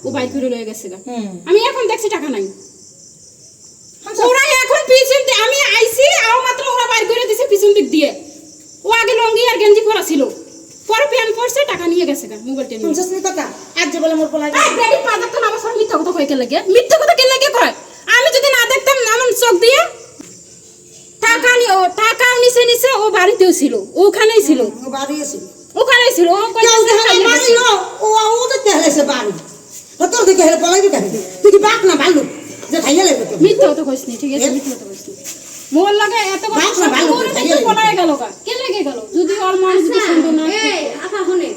ও বাইর করে লয়ে গেছে গা। আমি এখন দেখছি টাকা নাই। ওরা এখন পিছন দিয়ে আমি আইছি আও মাত্র ওরা বাইর করে দিছে পিছন দিক দিয়ে। ও আগে লঙ্গি আর গেঞ্জি পরা ছিল, পরে প্যান্ট পরছে, টাকা নিয়ে গেছে গা, মোবাইলটা নিয়ে। 50 টাকা আজ যে বলে মোর পোলা এই বেডি পাজা তো আমার সব মিথ্যা কথা কই কে লাগে, মিথ্যা কথা কে লাগে কয়? আমি যদি না দেখতাম এমন চোখ দিয়ে টাকা নি ও টাকা নিছে ও বাড়িতেও ছিল, ওখানেই ছিল, ও বাড়িতেই ছিল, ওখানেই ছিল। ও কই বাড়ি নো ও তো তেলেছে বাড়ি, ও তোর দিকে হেলে পলাই দিতে তুই কি বাপ না ভালো যে খাইয়া লাগবে তো মিথ্যা কথা কইছ নি, ঠিক আছে মিথ্যা কথা কইছ নি। মোর লাগে এত বড় ভালো খাইয়া পলাই গেল কা, কে লাগে গেল? যদি ওর মানুষ যদি সুন্দর না এই আপা শুনে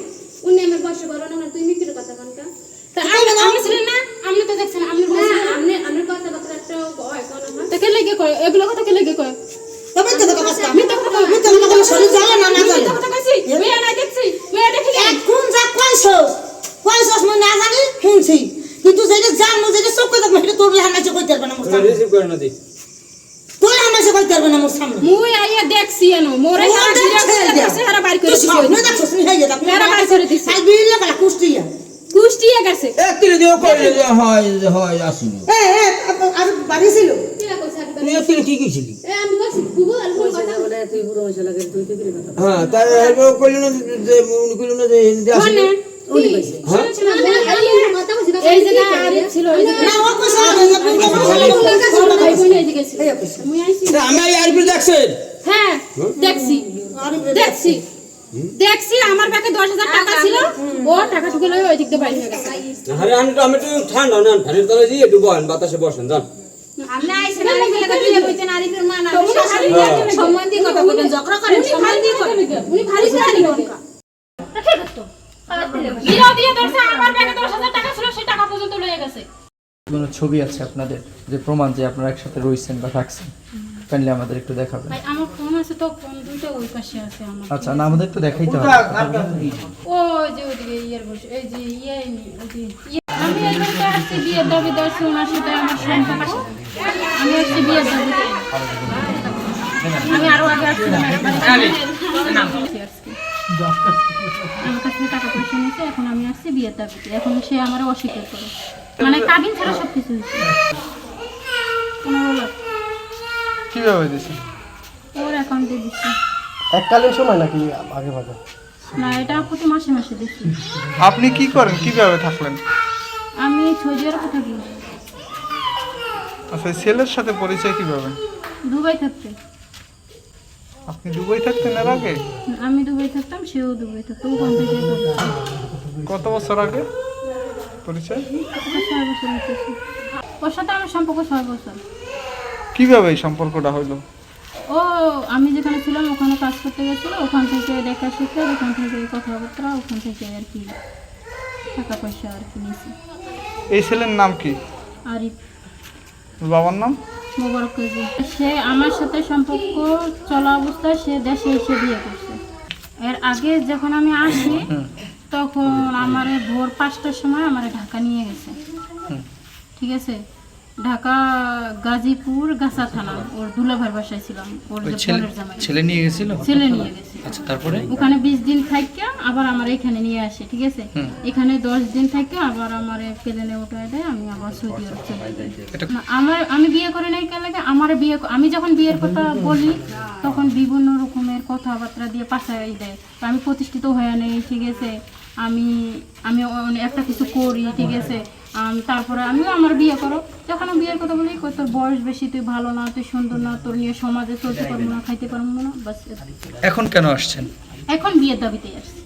উনি আমার বয়স বড় না, তুই মিথ্যা কথা কানকা তা আমি ছিলেন না, আপনি তো দেখছেন আপনি আপনি কথা কথা একটা হয় কোন না, তা কে লাগে কয় এগুলো কথা কে লাগে কয়? তবে তো কথা কথা মিথ্যা কথা শরীর জ্বালা না না জানি কথা কইছি মেয়া না দেখছি মেয়া দেখি এখন যা কইছস মই না জানি শুনছি, কিন্তু যেটা জানো যেটা চোখ কই দেখব এটা তোর লামাইছে কইতে পারবে না মোর সামনে, রিসিভ করে না দি তোর লামাইছে কইতে পারবে না মোর সামনে। মুই আইয়া দেখছি এনো মোরে হারা দিছে হারা বাইর করে দিছি, তুই দেখছস নি হাইয়া দা হারা বাইর করে দিছি আই বিল লাগা কুষ্টিয়া গেছে এক তিরে দিও কইলে হয় আসিনি আর বাড়ি ছিল কিরা কইছ আর তুই তিরে কি কইছিলি? আমি কইছি বুবু আর কোন কথা বলে তুই পুরো হইছে লাগে তুই কি কথা? হ্যাঁ তাই হেবো কইলো না যে উনি কইলো না যে হিন্দি আসিনি উনি কইছে হ্যাঁ কথা কইছি এই যে না আরে ছিল এই যে না ও কইছে ভাই বোন এই দিকে ছিল মুই আইছি আমি আরবি দেখছেন? হ্যাঁ দেখছি দেখছি আমার ব্যাগে 10,000 টাকা ছিল, ও টাকা টুকে লয়ে ওই দিক দিয়ে বাইরে হয়ে গেছে। আরে আমি তো ঠান্ডা না ফ্যানের তলে দিয়ে একটু বসেন বাতাসে বসেন জান। আপনি আইছেন আর কি লাগা দিয়ে কইতেন আরিফের মা না সম্মান দিয়ে কথা বলেন ঝগড়া করেন সম্মান দিয়ে করেন উনি ভারী ভারী করেন ঠিক তো বিরাও দিয়ে ধরছে আমার ব্যাগে 10,000 টাকা ছিল সেই টাকা পর্যন্ত লয়ে গেছে। কোন ছবি আছে আপনাদের যে প্রমাণ যে আপনারা একসাথে রইছেন বা থাকছেন, কাইন্ডলি আমাদের একটু দেখাবেন। ভাই আমার ফোন আছে তো, ফোন দুটো ওই পাশে আছে আমার। আচ্ছা না আমাদের একটু দেখাইতে হবে। ওই যে ওদিকে ইয়ার বসে এই যে আমি এইখানটা আসছি বিয়ের দাবি দর্শন ওনার সাথে আমার সম্পর্ক, আমি আসছি বিয়ের দাবি, আমি আরো আগে আসছি আমার কাছে টাকা পয়সা নিয়েছে, এখন আমি আসছি বিয়ের দাবিতে, এখন সে আমার অস্বীকার করে, মানে কাবিন ছাড়া সব কিছু হয়েছে। 15 লাখ কিভাবে দিছে? ওর অ্যাকাউন্টে দিচ্ছে। এককালীন সময় নাকি আগে ভাগে? না এটা প্রতি মাসে মাসে দিচ্ছি। আপনি কি করেন, কিভাবে থাকলেন? আমি সৌদি আরবে থাকি। আচ্ছা ছেলের সাথে পরিচয় কিভাবে? দুবাই থাকতে। আপনি দুবাই থাকতেন এর আগে? আমি দুবাই থাকতাম, সেও দুবাই থাকতো, ওখান থেকে কত বছর আগে পরিচয়? 6 বছর হয়েছে। ওর সাথে আমার সম্পর্ক 6 বছর। কিভাবে এই সম্পর্কটা হলো? ও আমি যেখানে ছিলাম ওখানে কাজ করতে গেছিল, ওখান থেকে দেখা শিখে, ওখান থেকে কথাবার্তা, ওখান থেকে আর কি টাকা পয়সা আর কি নিয়েছি। এই ছেলের নাম কি? আরিফ। বাবার নাম? মোবারক কাজী। সে আমার সাথে সম্পর্ক চলা অবস্থায় সে দেশে এসে বিয়ে করছে। এর আগে যখন আমি আসি তখন আমার ভোর 5টার সময় আমার ঢাকা নিয়ে গেছে, ঠিক আছে, ঢাকা গাজীপুর গাছা থানা, ওর দুলাভাইয়ের বাসায় ছিলাম, ওর বোনের জামাই ছেলে নিয়ে গেছিল। ছেলে নিয়ে গেছে। আচ্ছা তারপরে ওখানে 20 দিন থাইকা আবার আমার এখানে নিয়ে আসে, ঠিক আছে, এখানে 10 দিন থাইকা আবার আমার প্লেনে উঠায় দেয়, আমি আবার সৌদি আরব চলে যাই। আমি বিয়ে করে নাই কেন লাগে, আমার বিয়ে আমি যখন বিয়ের কথা বলি তখন বিভিন্ন রকমের কথাবার্তা দিয়ে পাশাই দেয়, আমি প্রতিষ্ঠিত হয়ে নেই, ঠিক আছে, আমি একটা কিছু করি, ঠিক আছে, তারপরে আমিও আমার বিয়ে করো, যখন আমি বিয়ের কথা বলি তোর বয়স বেশি, তুই ভালো না, তুই সুন্দর না, তোর নিয়ে সমাজে চলতে পারবো না, খাইতে পারবো না, বাস। এখন কেন আসছেন? এখন বিয়ের দাবিতে আসছি।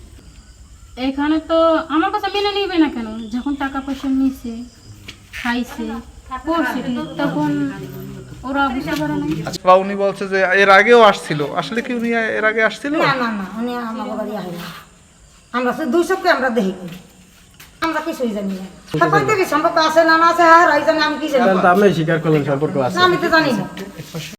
এখানে তো আমার কথা মেনে নিবে না কেন, যখন টাকা পয়সা নিছে খাইছে করছে তখন ওরা বুঝতে পারে না। আচ্ছা উনি বলছে যে এর আগেও আসছিল, আসলে কি উনি এর আগে আসছিল? না না না উনি আমার বাড়ি আসে না, আমরা তো 2 সপ্তাহ আমরা দেখি, আমরা কিছুই জানি না তখন থেকে সম্পর্ক আছে না আছে আর এই জানি আমি কি জানি, আমি স্বীকার করলাম সম্পর্ক আছে, আমি তো জানি না।